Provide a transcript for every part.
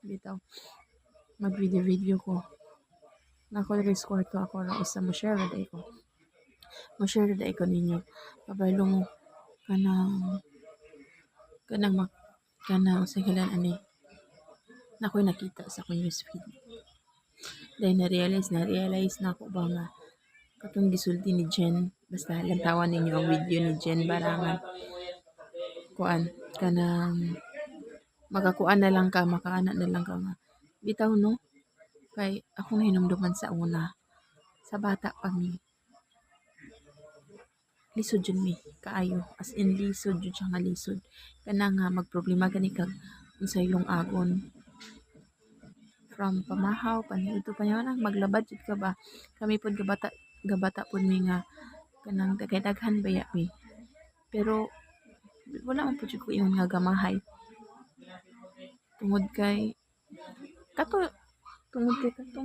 bitaw mag-video ko. Nako diri sa kwarto ako ra usa mo share day ko. Mo share day ko ninyo. Kabalo mo kanang kanang sa ngalan ani. Nakoy nakita sa akong newsfeed. Dahil na-realize na ako ba nga katong gisulti ni Jen. Basta lantawan ninyo ang video ni Jen Barangan. Kuan kanang makakuan na lang ka, makaana na lang ka nga. Bitaw no, kay ako na hinumduman sa una. Sa bata pa mi. Lisod jud mi, kaayo. As in lisod jud siya nga lisod. Kana nga magproblema gani kag unsay agon. From pamahaw, paniudto pa niya maglabad jud ka ba. Kami pod gabata pod mi nga kanang daghan baya mi. Pero wala man po ko ingon nga gamahay. Tungod kay kato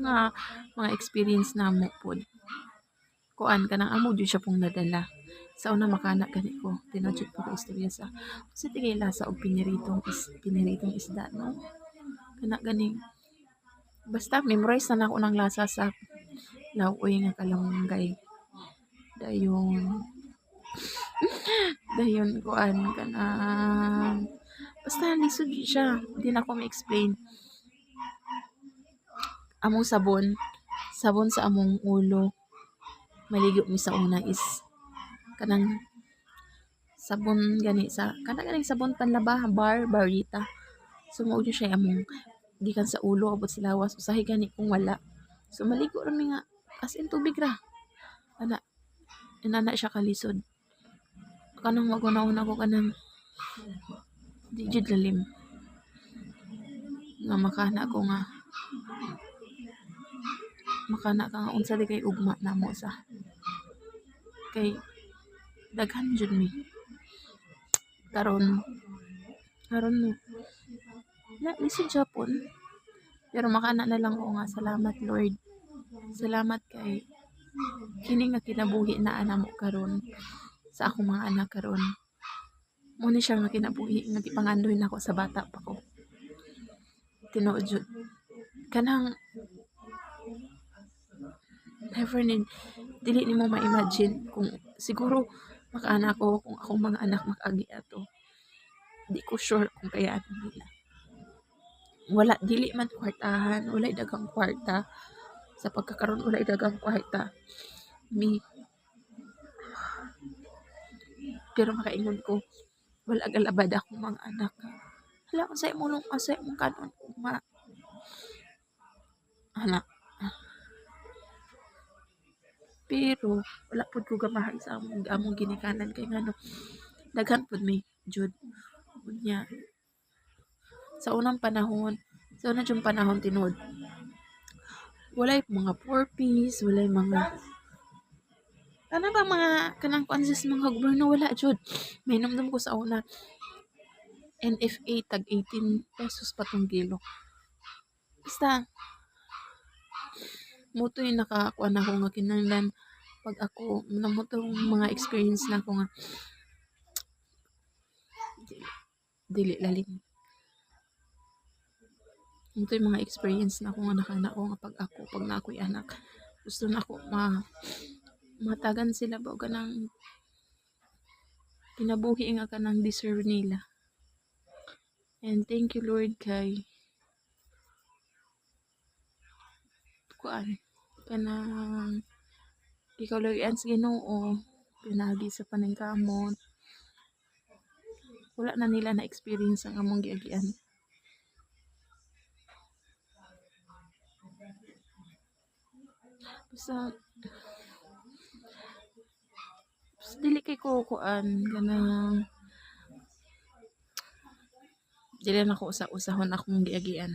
nga mga experience na mo pod. Kuan kanang amo jud siya pong nadala. Sa una makana gani ko, tinadjud ko istorya sa tigay lasa og piniritong isda no. Kana gani basta memorize na ako ng lasa sa laoy nga kalanggay. Dayon kuan kanang basta lisod siya. Di na ko ma-explain. Among sabon sa among ulo. Maligo mi sa una is kanang sabon gani sa kanang sabon panlaba barita. So mao siya among gikan sa ulo abot sa lawas usahay gani kung wala. So maligo ra mi nga as in tubig ra. Ana siya kalisod. Kanang magunahon ako kanang di jud lalim. Nga makana ko nga ka nga unsa di kay ugma namo sa kay daghan jud mi karon mo na lisod Japon pero makana na lang ko nga salamat Lord, salamat kay kini nga kinabuhi na ana mo karon sa akong mga anak karon mo ni siya nga kinabuhi nga gipangandoy nako sa bata pa ko. Tinuod jud kanang never dili nimo ma-imagine kung siguro makaana ko kung akong mga anak makagi ato. Di ko sure kung kayaan nila. Wala dili man kwartahan, walay daghang kwarta. Sa pagkakaroon walay daghang kwarta. Pero makaingon ko wala galabad akong mga anak. Hala unsay mong kanon ugma. Hala. Pero wala pud ko gamahay sa among ginikanan kay ngano daghan pud mi jud unya sa unang panahon tinuod walay mga 4Ps, walay mga ano ba mga kanang consist mga gobyerno wala jud. May namdam ko sa una NFA tag 18 pesos pa tong kilo. Basta muto yung nakakuan ako nga kinahanglan pag ako namutong mga experience na ako nga dili lalim. Muto yung mga experience na ako nga nakana ko nga pag na ako'y anak gusto na ako matagan sila ba o ganang kinabuhi nga kanang deserve nila. And thank you Lord kay kuan kanang ikaw lagian sa Ginoo pinagi sa paningkamot wala na nila na experience ang among giagian. Basta dili kay ko kuan kanang dili na ko usahon akong giagian.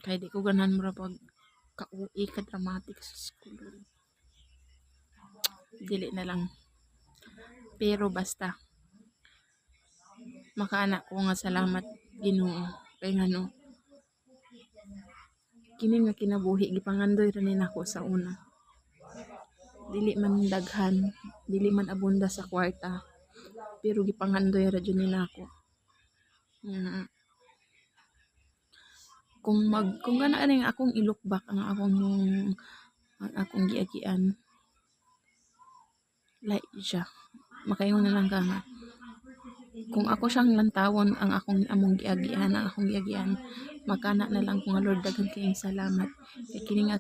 Kay di ko ganan mura pag ka-uwi ka dramatic sa school. Dili na lang. Pero basta makaana ko nga salamat Ginoo kay ngano kini nga kinabuhi gipangandoy ra ni nako sa una. Dili man daghan, dili man abunda sa kwarta, pero gipangandoy ra jud ni nako. kung gana ning akong i-look back ang akong giagian, like siya, makaingon na lang ka nga, kung ako siyang lantawon ang among giagian, makana na lang ko nga Lord daghan kayong salamat. Kay kini nga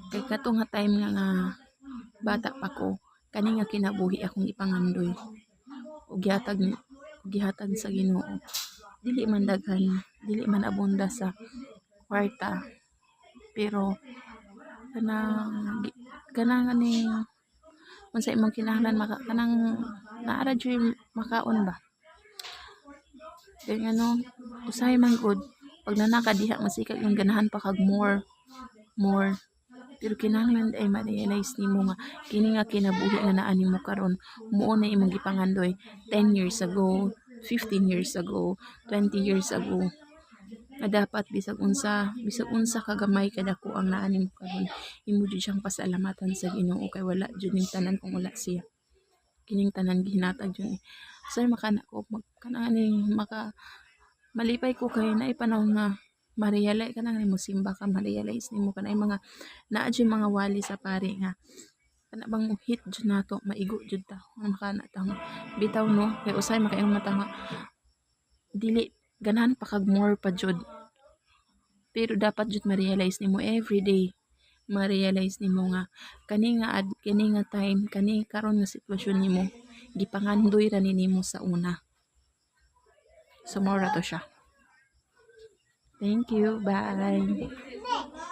kay kato nga time nga bata pa ko, kani nga kinabuhi akong ipangandoy. Ug gihatag sa Ginoo. Dili man daghan, dili man abunda sa kwarta, pero kanang aning unsa imong kinahanglan kanang naara jud makaon ba. Kay ano, usahay man gud pag nanaka diha masikag yung ganahan pa kag more. Pero kinahanglan ay ma-realize nimo nga kini nga kinabuhi nga naa nimo karon muo na imong gipangandoy 10 years ago, 15 years ago, 20 years ago. Na dapat bisag unsa kagamay kadako ang naa nimo karon, imo jud siyang pasalamatan sa Ginoo kay wala jud ning tanan kung wala siya. Kining tanan gihinatag jud ni. Say makana ko kanang maka malipay ko kay naay panahon nga ma-realize kanang mo simba ka ma-realize nimo kanay mga naa jud mga wali sa pari nga kana bang hit jud nato maigo jud ta makana ta bitaw no kay usay makaingon mata nga dili ganahan pa kag more pa jud, pero dapat jud ma-realize nimo everyday, ma-realize nimo nga kani nga time kani karon nga sitwasyon nimo gipangandoy ra ni nimo sa una. So mao ra to siya. Thank you, bye.